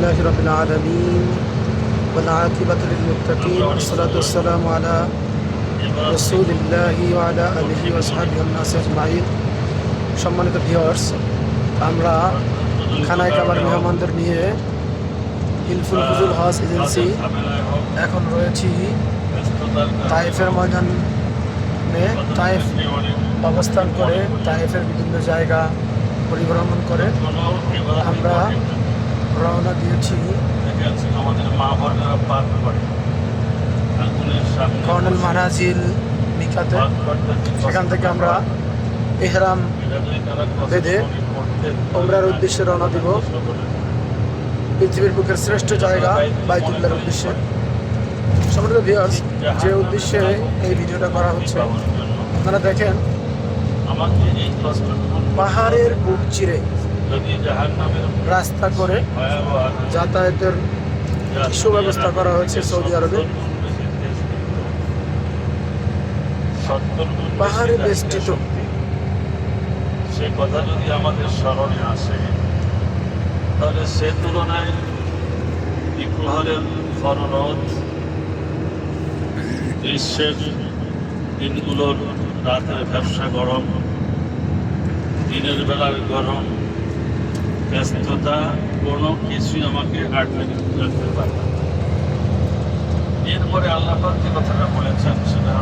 لله رب العالمين والعاقبة للمتقين والصلاة والسلام على رسول الله وعلى آله وصحبه الناس أجمعين। সম্মানিত ভিউয়ার্স, আমরা খানায় কাবার মেহমানদের নিয়ে হিলফুল ফুজুল হজ এজেন্সি এখন রয়েছি তায়েফের ময়দানে। তায়েফ অবস্থান করে তায়েফের বিভিন্ন জায়গা পরিভ্রমণ করে আমরা রওনা দিয়েছি কর্নেল মানাজিল মিকাতে। সেখান থেকে আমরা ইহরাম বেঁধে উমরার উদ্দেশ্যে রওনা দিব, পৃথিবীর বুকের শ্রেষ্ঠ জায়গা বাইতুল্লাহর উদ্দেশ্যে। সম্মানিত ভিউয়ার্স, যে উদ্দেশ্যে এই ভিডিওটা করা হচ্ছে আপনারা দেখেন, পাহাড়ের বুক চিরে রাস্তা করে যাতায়াতের সুব্যবস্থা করা হয়েছে সৌদি আরবে। পাহাড়ে বেষ্টিত সে কথা যদি আমাদের স্মরণে আসে, তাহলে সে তুলনায় ইকবালের ফররত, গ্রীষ্মের দিনগুলোর রাতের ব্যবসা গরম, দিনের বেলার গরম, ব্যস্ততা, কোনো কিছুই আমাকে আটকে রাখতে পারে না। এরপরে আল্লাহ পাক যে কথাটা বলেছেন সেটা